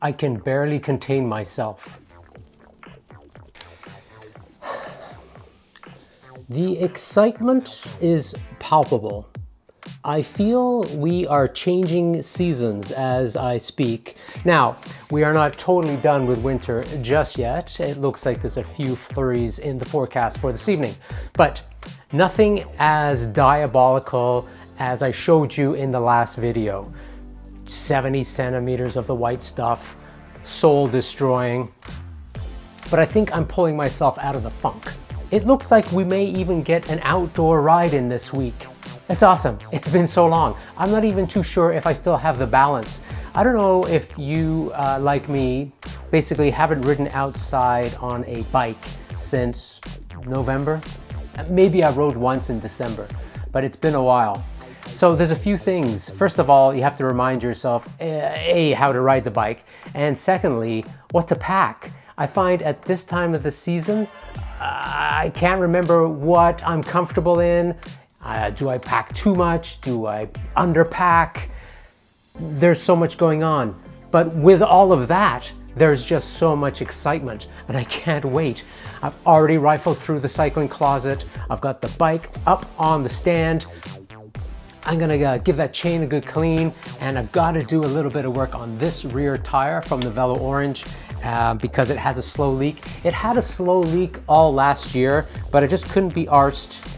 I can barely contain myself. The excitement is palpable. I feel we are changing seasons as I speak. Now, we are not totally done with winter just yet. It looks like there's a few flurries in the forecast for this evening, but nothing as diabolical as I showed you in the last video. 70 centimeters of the white stuff, soul destroying. But I think I'm pulling myself out of the funk. It looks like we may even get an outdoor ride in this week. It's awesome. It's been so long. I'm not even too sure if I still have the balance. I don't know if you, like me, basically haven't ridden outside on a bike since November. Maybe I rode once in December, but it's been a while. So there's a few things. First of all, you have to remind yourself, A, how to ride the bike, and secondly, what to pack. I find at this time of the season, I can't remember what I'm comfortable in. Do I pack too much? Do I underpack? There's so much going on. But with all of that, there's just so much excitement and I can't wait. I've already rifled through the cycling closet. I've got the bike up on the stand. I'm gonna give that chain a good clean, and I've got to do a little bit of work on this rear tire from the Velo Orange because it has a slow leak. It had a slow leak all last year, but I just couldn't be arsed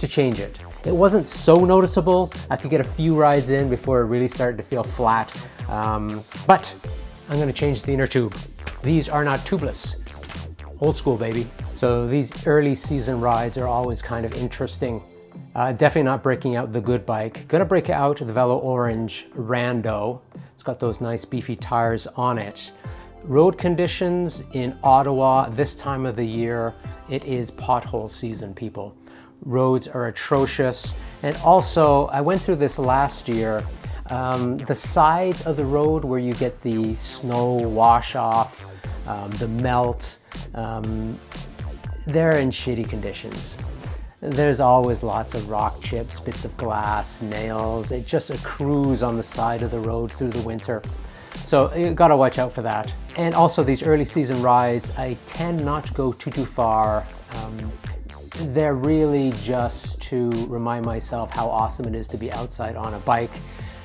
to change it. It wasn't so noticeable. I could get a few rides in before it really started to feel flat, but I'm gonna change the inner tube. These are not tubeless. Old school, baby. So these early season rides are always kind of interesting. Definitely not breaking out the good bike. Gonna break out the Velo Orange Rando. It's got those nice beefy tires on it. Road conditions in Ottawa this time of the year, it is pothole season, people. Roads are atrocious. And also, I went through this last year, the sides of the road where you get the snow wash off, the melt, they're in shitty conditions. There's always lots of rock chips, bits of glass, nails. It just accrues on the side of the road through the winter. So you gotta watch out for that. And also these early season rides, I tend not to go too far. They're really just to remind myself how awesome it is to be outside on a bike,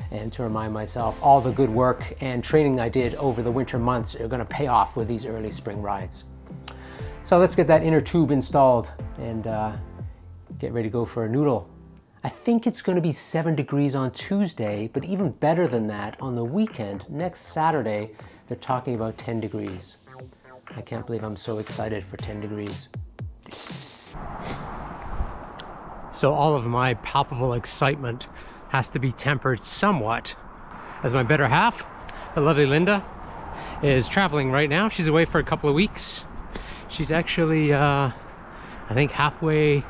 and to remind myself all the good work and training I did over the winter months are gonna pay off with these early spring rides. So let's get that inner tube installed and get ready to go for a noodle. I think it's going to be 7 degrees on Tuesday, but even better than that on the weekend, next Saturday, they're talking about 10 degrees. I can't believe I'm so excited for 10 degrees. So all of my palpable excitement has to be tempered somewhat, as my better half, the lovely Linda, is traveling right now. She's away for a couple of weeks. She's actually, I think halfway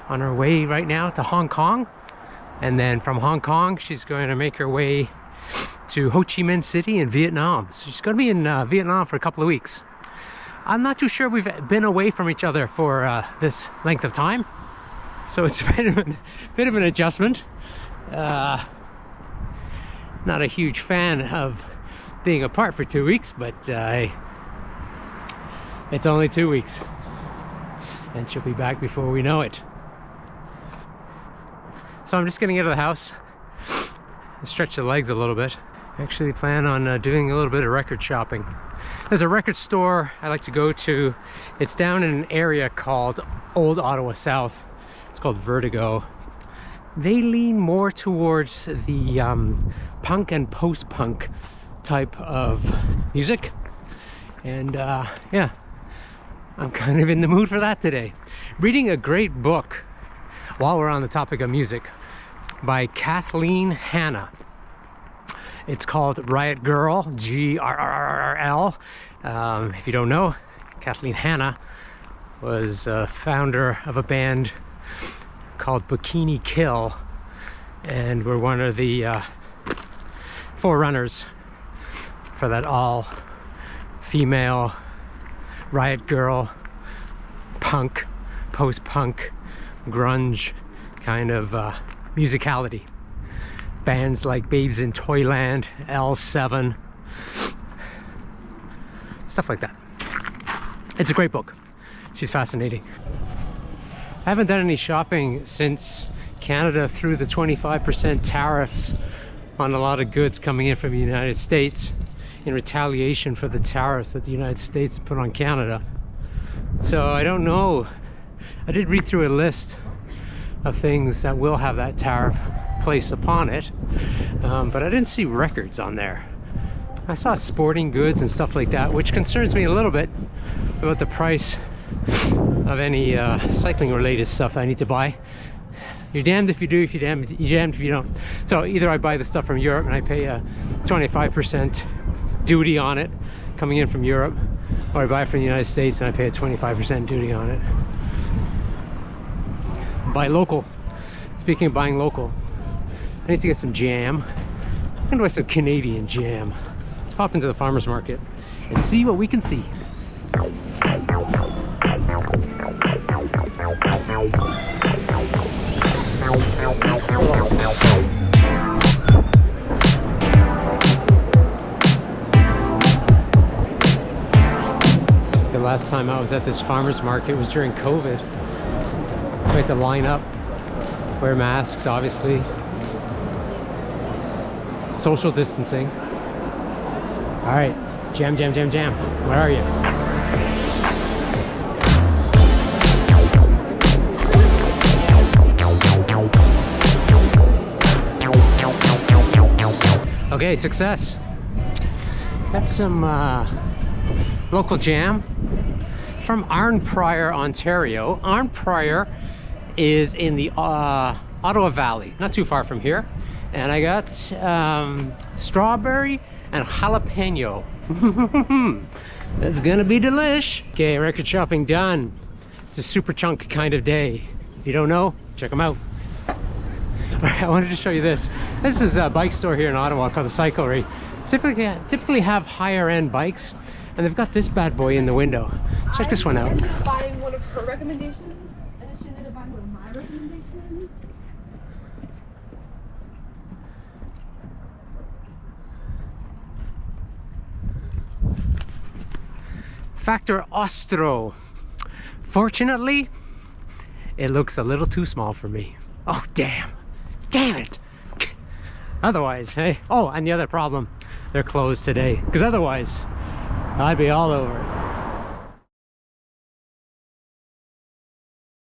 on her way right now to Hong Kong, and then from Hong Kong she's going to make her way to Ho Chi Minh City in Vietnam. So she's going to be in Vietnam for a couple of weeks. I'm not too sure we've been away from each other for this length of time, so it's a bit of an adjustment. Not a huge fan of being apart for 2 weeks, but it's only 2 weeks and she'll be back before we know it. So I'm just getting out of the house and stretch the legs a little bit. I actually plan on doing a little bit of record shopping. There's a record store I like to go to. It's down in an area called Old Ottawa South. It's called Vertigo. They lean more towards the punk and post-punk type of music. And yeah, I'm kind of in the mood for that today. Reading a great book while we're on the topic of music by Kathleen Hanna. It's called Riot Grrrl, G-R-R-R-L. If you don't know, Kathleen Hanna was a founder of a band called Bikini Kill, and we're one of the forerunners for that all-female riot grrrl, punk, post-punk, grunge kind of musicality. Bands like Babes in Toyland, L7, stuff like that. It's a great book. She's fascinating. I haven't done any shopping since Canada threw the 25% tariffs on a lot of goods coming in from the United States in retaliation for the tariffs that the United States put on Canada. So I don't know. I did read through a list of things that will have that tariff placed upon it, but I didn't see records on there. I saw sporting goods and stuff like that, which concerns me a little bit about the price of any cycling related stuff I need to buy. You're damned if you do, you're damned if you don't. So either I buy the stuff from Europe and I pay a 25% duty on it coming in from Europe, or I buy it from the United States and I pay a 25% duty on it. Buy local. Speaking of buying local, I need to get some jam. I'm gonna buy some Canadian jam. Let's pop into the farmer's market and see what we can see. The last time I was at this farmer's market was during COVID. We had to line up, wear masks, obviously, social distancing. All right, jam, jam, jam, jam. Where are you? Okay, success. Got some local jam from Arnprior, Ontario. Arnprior is in the Ottawa Valley, not too far from here. And I got strawberry and jalapeno. That's gonna be delish. Okay, record shopping done. It's a super chunk kind of day. If you don't know, check them out. I wanted to show you this. This is a bike store here in Ottawa called the Cyclery. Typically have higher end bikes, and they've got this bad boy in the window. Check this one out. I ended up buying one of her recommendations, and then she ended up buying one of my recommendations. Factor Ostro. Fortunately, it looks a little too small for me. Oh, damn. Damn it. Otherwise, hey. Oh, and the other problem, they're closed today. Because otherwise, I'd be all over it.